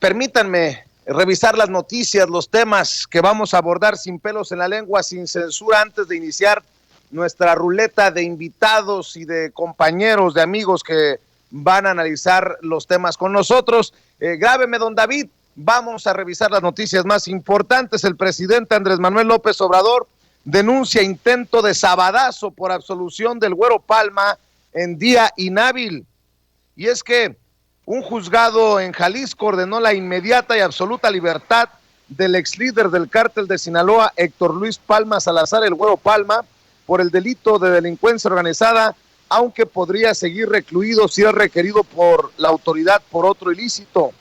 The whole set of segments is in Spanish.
Permítanme revisar las noticias, los temas que vamos a abordar sin pelos en la lengua, sin censura, antes de iniciar nuestra ruleta de invitados y de compañeros, de amigos que van a analizar los temas con nosotros. Grábeme, don David, vamos a revisar las noticias más importantes. El presidente Andrés Manuel López Obrador denuncia intento de sabadazo por absolución del Güero Palma en día inhábil. Y es que un juzgado en Jalisco ordenó la inmediata y absoluta libertad del ex líder del cártel de Sinaloa, Héctor Luis Palma Salazar, el Güero Palma, por el delito de delincuencia organizada, aunque podría seguir recluido si es requerido por la autoridad por otro ilícito.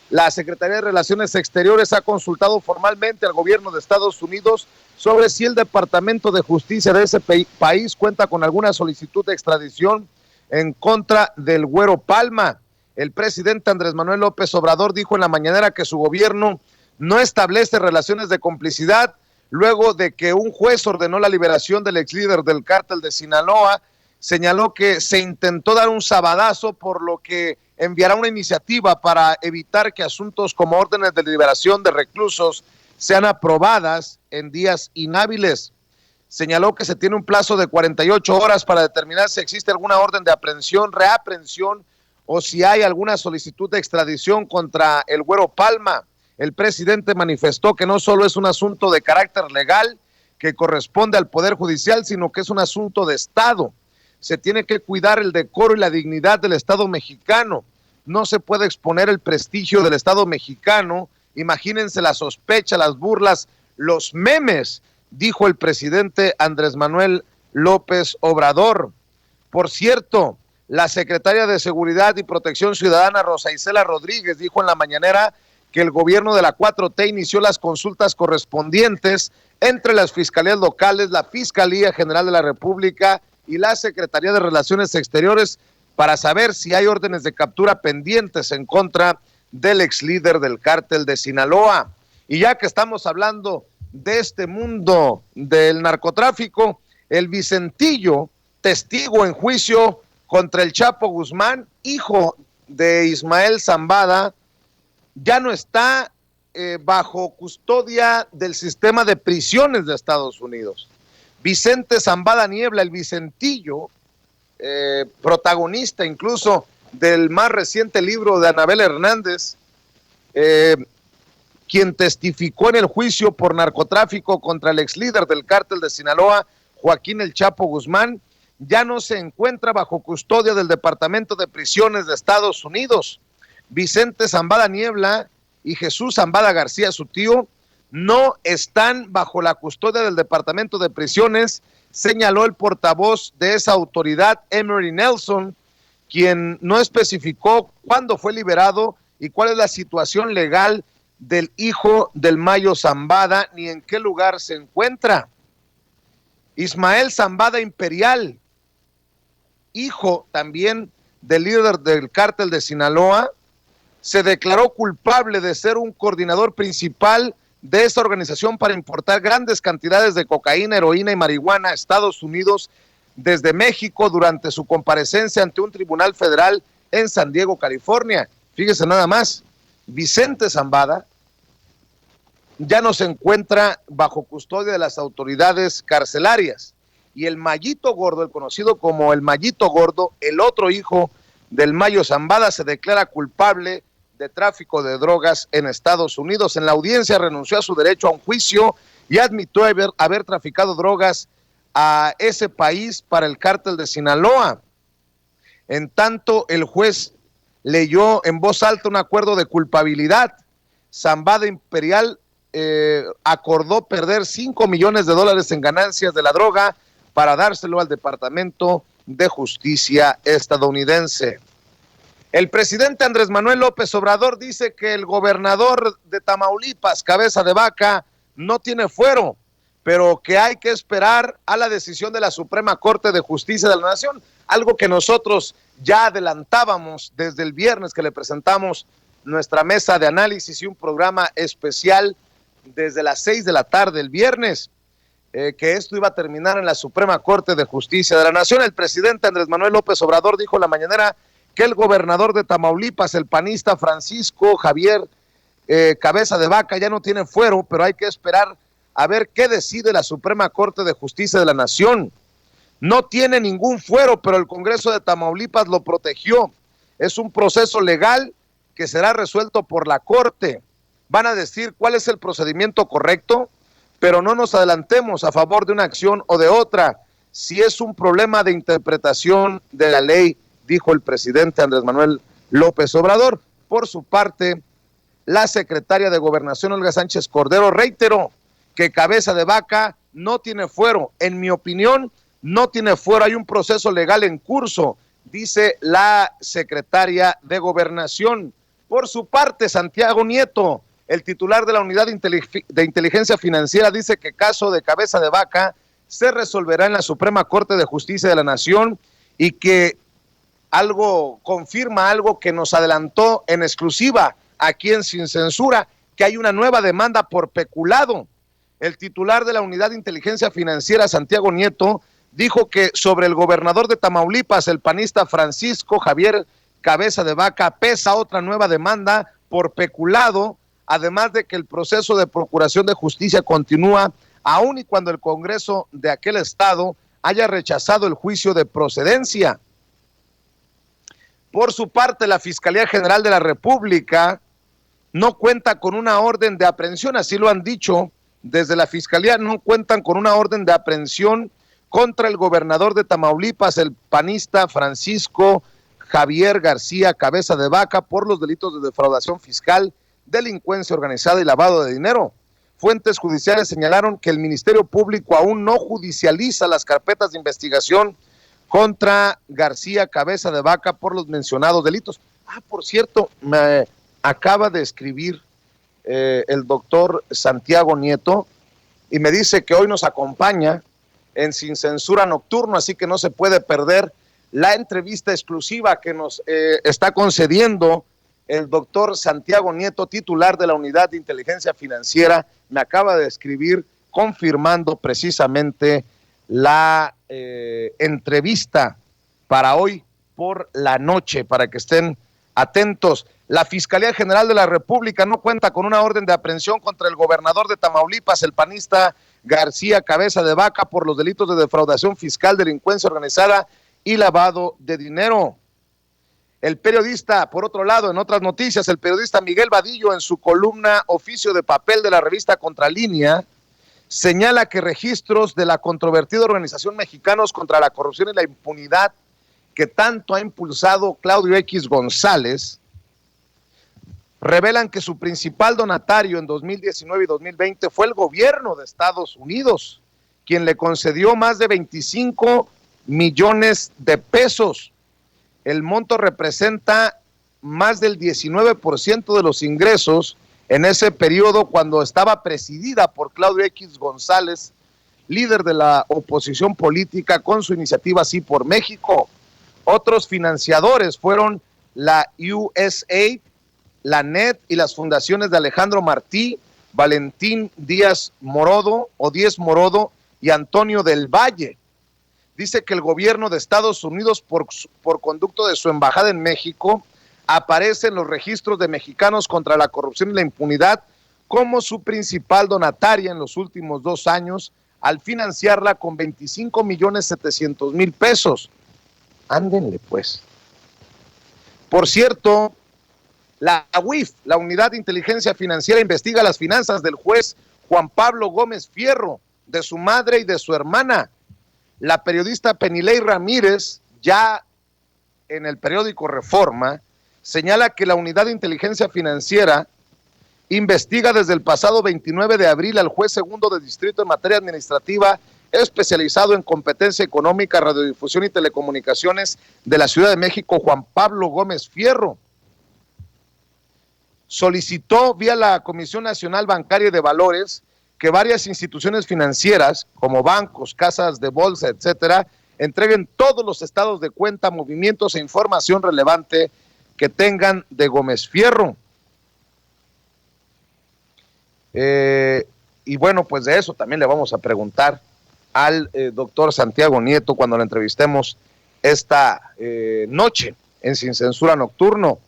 La Secretaría de Relaciones Exteriores ha consultado formalmente al gobierno de Estados Unidos sobre si el Departamento de Justicia de ese país cuenta con alguna solicitud de extradición en contra del Güero Palma. El presidente Andrés Manuel López Obrador dijo en la mañanera que su gobierno no establece relaciones de complicidad luego de que un juez ordenó la liberación del ex líder del cártel de Sinaloa. Señaló que se intentó dar un sabadazo, por lo que enviará una iniciativa para evitar que asuntos como órdenes de liberación de reclusos sean aprobadas en días inhábiles. Señaló que se tiene un plazo de 48 horas para determinar si existe alguna orden de aprehensión, reaprehensión o si hay alguna solicitud de extradición contra el Güero Palma. El presidente manifestó que no solo es un asunto de carácter legal que corresponde al Poder Judicial, sino que es un asunto de Estado. Se tiene que cuidar el decoro y la dignidad del Estado mexicano. No se puede exponer el prestigio del Estado mexicano. Imagínense la sospecha, las burlas, los memes, dijo el presidente Andrés Manuel López Obrador. Por cierto, la secretaria de Seguridad y Protección Ciudadana, Rosa Isela Rodríguez, dijo en la mañanera que el gobierno de la 4T inició las consultas correspondientes entre las fiscalías locales, la Fiscalía General de la República y la Secretaría de Relaciones Exteriores para saber si hay órdenes de captura pendientes en contra del ex líder del cártel de Sinaloa. Y ya que estamos hablando de este mundo del narcotráfico, el Vicentillo, testigo en juicio contra el Chapo Guzmán, hijo de Ismael Zambada, ya no está bajo custodia del sistema de prisiones de Estados Unidos. Vicente Zambada Niebla, el Vicentillo, protagonista incluso del más reciente libro de Anabel Hernández, quien testificó en el juicio por narcotráfico contra el ex líder del cártel de Sinaloa, Joaquín El Chapo Guzmán, ya no se encuentra bajo custodia del Departamento de Prisiones de Estados Unidos. Vicente Zambada Niebla y Jesús Zambada García, su tío, no están bajo la custodia del Departamento de Prisiones, señaló el portavoz de esa autoridad, Emery Nelson, quien no especificó cuándo fue liberado y cuál es la situación legal del hijo del Mayo Zambada, ni en qué lugar se encuentra. Ismael Zambada Imperial, hijo también del líder del cártel de Sinaloa, se declaró culpable de ser un coordinador principal de esta organización para importar grandes cantidades de cocaína, heroína y marihuana a Estados Unidos desde México durante su comparecencia ante un tribunal federal en San Diego, California. Fíjese nada más, Vicente Zambada ya no se encuentra bajo custodia de las autoridades carcelarias. Y el Mayito Gordo, el conocido como el Mayito Gordo, el otro hijo del Mayo Zambada, se declara culpable de tráfico de drogas en Estados Unidos. En la audiencia renunció a su derecho a un juicio y admitió haber traficado drogas a ese país para el cártel de Sinaloa. En tanto, el juez leyó en voz alta un acuerdo de culpabilidad. Zambada Imperial acordó perder $5 millones en ganancias de la droga para dárselo al Departamento de Justicia estadounidense. El presidente Andrés Manuel López Obrador dice que el gobernador de Tamaulipas, Cabeza de Vaca, no tiene fuero, pero que hay que esperar a la decisión de la Suprema Corte de Justicia de la Nación, algo que nosotros ya adelantábamos desde el viernes que le presentamos nuestra mesa de análisis y un programa especial desde las 6 de la tarde el viernes, que esto iba a terminar en la Suprema Corte de Justicia de la Nación. El presidente Andrés Manuel López Obrador dijo en la mañanera que el gobernador de Tamaulipas, el panista Francisco Javier Cabeza de Vaca, ya no tiene fuero, pero hay que esperar a ver qué decide la Suprema Corte de Justicia de la Nación. No tiene ningún fuero, pero el Congreso de Tamaulipas lo protegió. Es un proceso legal que será resuelto por la Corte. Van a decir cuál es el procedimiento correcto, pero no nos adelantemos a favor de una acción o de otra. Si es un problema de interpretación de la ley, dijo el presidente Andrés Manuel López Obrador. Por su parte, la secretaria de Gobernación, Olga Sánchez Cordero, reiteró que Cabeza de Vaca no tiene fuero. En mi opinión, no tiene fuero. Hay un proceso legal en curso, dice la secretaria de Gobernación. Por su parte, Santiago Nieto, el titular de la Unidad de Inteligencia Financiera, dice que el caso de Cabeza de Vaca se resolverá en la Suprema Corte de Justicia de la Nación y que confirma algo que nos adelantó en exclusiva aquí en Sin Censura, que hay una nueva demanda por peculado. El titular de la Unidad de Inteligencia Financiera, Santiago Nieto, dijo que sobre el gobernador de Tamaulipas, el panista Francisco Javier Cabeza de Vaca, pesa otra nueva demanda por peculado, además de que el proceso de procuración de justicia continúa, aun y cuando el Congreso de aquel estado haya rechazado el juicio de procedencia. Por su parte, la Fiscalía General de la República no cuenta con una orden de aprehensión, así lo han dicho desde la Fiscalía, no cuentan con una orden de aprehensión contra el gobernador de Tamaulipas, el panista Francisco Javier García Cabeza de Vaca, por los delitos de defraudación fiscal, delincuencia organizada y lavado de dinero. Fuentes judiciales señalaron que el Ministerio Público aún no judicializa las carpetas de investigación contra García Cabeza de Vaca por los mencionados delitos. Por cierto, me acaba de escribir el doctor Santiago Nieto y me dice que hoy nos acompaña en Sin Censura Nocturno, así que no se puede perder la entrevista exclusiva que nos está concediendo el doctor Santiago Nieto, titular de la Unidad de Inteligencia Financiera. Me acaba de escribir confirmando precisamente la entrevista para hoy por la noche, para que estén atentos. La Fiscalía General de la República no cuenta con una orden de aprehensión contra el gobernador de Tamaulipas, el panista García Cabeza de Vaca, por los delitos de defraudación fiscal, delincuencia organizada y lavado de dinero. El periodista, por otro lado, en otras noticias, el periodista Miguel Vadillo, en su columna Oficio de Papel de la revista Contralínea, señala que registros de la controvertida organización Mexicanos contra la Corrupción y la Impunidad, que tanto ha impulsado Claudio X González, revelan que su principal donatario en 2019 y 2020 fue el gobierno de Estados Unidos, quien le concedió más de 25 millones de pesos. El monto representa más del 19% de los ingresos en ese periodo, cuando estaba presidida por Claudio X González, líder de la oposición política, con su iniciativa Sí por México. Otros financiadores fueron la USAID, la NED y las fundaciones de Alejandro Martí, Valentín Díaz Morodo y Antonio del Valle. Dice que el gobierno de Estados Unidos, por conducto de su embajada en México, aparece en los registros de Mexicanos contra la Corrupción y la Impunidad como su principal donataria en los últimos 2 años, al financiarla con 25.700.000 pesos. Ándenle pues. Por cierto, la UIF, la Unidad de Inteligencia Financiera, investiga las finanzas del juez Juan Pablo Gómez Fierro, de su madre y de su hermana. La periodista Penilei Ramírez, ya en el periódico Reforma, señala que la Unidad de Inteligencia Financiera investiga desde el pasado 29 de abril al juez segundo de distrito en materia administrativa, especializado en competencia económica, radiodifusión y telecomunicaciones de la Ciudad de México, Juan Pablo Gómez Fierro. Solicitó vía la Comisión Nacional Bancaria y de Valores que varias instituciones financieras, como bancos, casas de bolsa, etcétera, entreguen todos los estados de cuenta, movimientos e información relevante que tengan de Gómez Fierro. Y bueno, pues de eso también le vamos a preguntar al doctor Santiago Nieto cuando lo entrevistemos esta noche. en Sin Censura Nocturno.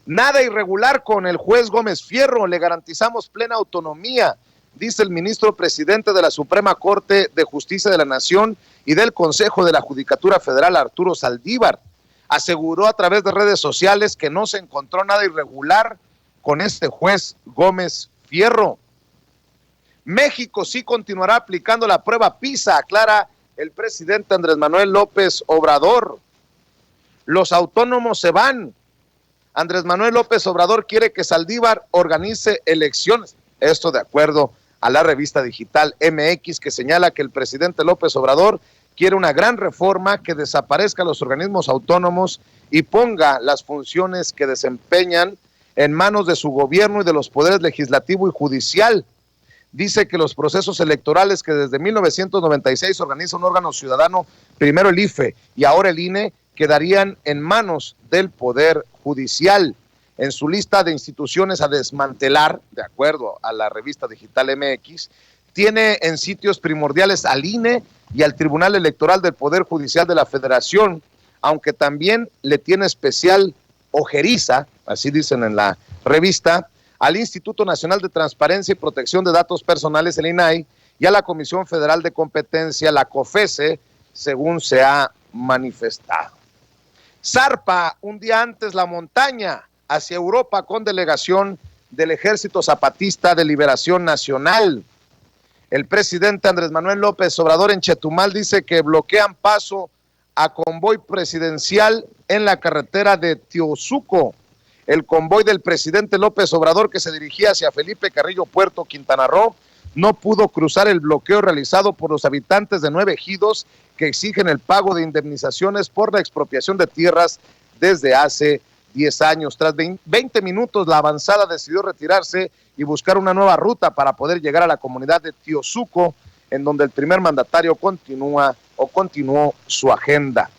Nada irregular con el juez Gómez Fierro, le garantizamos plena autonomía, dice el ministro presidente de la Suprema Corte de Justicia de la Nación y del Consejo de la Judicatura Federal, Arturo Saldívar. Aseguró a través de redes sociales que no se encontró nada irregular con este juez Gómez Fierro. México sí continuará aplicando la prueba PISA, aclara el presidente Andrés Manuel López Obrador. Los autónomos se van. Andrés Manuel López Obrador quiere que Saldívar organice elecciones. Esto de acuerdo a la revista digital MX, que señala que el presidente López Obrador quiere una gran reforma que desaparezca los organismos autónomos y ponga las funciones que desempeñan en manos de su gobierno y de los poderes legislativo y judicial. Dice que los procesos electorales que desde 1996 organiza un órgano ciudadano, primero el IFE y ahora el INE, quedarían en manos del Poder Judicial. En su lista de instituciones a desmantelar, de acuerdo a la revista digital MX, tiene en sitios primordiales al INE y al Tribunal Electoral del Poder Judicial de la Federación, aunque también le tiene especial ojeriza, así dicen en la revista, al Instituto Nacional de Transparencia y Protección de Datos Personales, el INAI, y a la Comisión Federal de Competencia, la COFESE, según se ha manifestado. Zarpa un día antes la montaña hacia Europa con delegación del Ejército Zapatista de Liberación Nacional. El presidente Andrés Manuel López Obrador en Chetumal dice que bloquean paso a convoy presidencial en la carretera de Teosuco. El convoy del presidente López Obrador, que se dirigía hacia Felipe Carrillo Puerto, Quintana Roo, no pudo cruzar el bloqueo realizado por los habitantes de 9 ejidos que exigen el pago de indemnizaciones por la expropiación de tierras desde hace 10 años. Tras 20 minutos, la avanzada decidió retirarse y buscar una nueva ruta para poder llegar a la comunidad de Teosuco, en donde el primer mandatario continuó su agenda.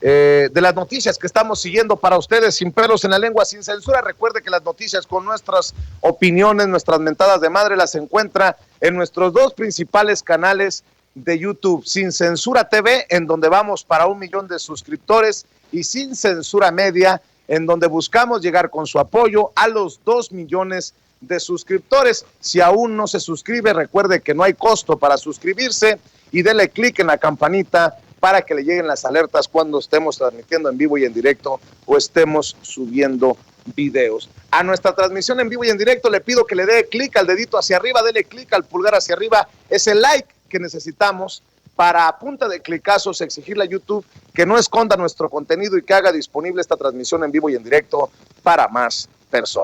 De las noticias que estamos siguiendo para ustedes, sin pelos en la lengua, sin censura. Recuerde que las noticias con nuestras opiniones, nuestras mentadas de madre, las encuentra en nuestros 2 principales canales de YouTube, Sin Censura TV, en donde vamos para 1 millón de suscriptores, y Sin Censura Media, en donde buscamos llegar con su apoyo a los 2 millones de suscriptores. Si aún no se suscribe, recuerde que no hay costo para suscribirse y dele clic en la campanita para que le lleguen las alertas cuando estemos transmitiendo en vivo y en directo o estemos subiendo videos. A nuestra transmisión en vivo y en directo le pido que le dé clic al dedito hacia arriba, dele clic al pulgar hacia arriba, es el like que necesitamos para, a punta de clicazos, exigirle a YouTube que no esconda nuestro contenido y que haga disponible esta transmisión en vivo y en directo para más personas.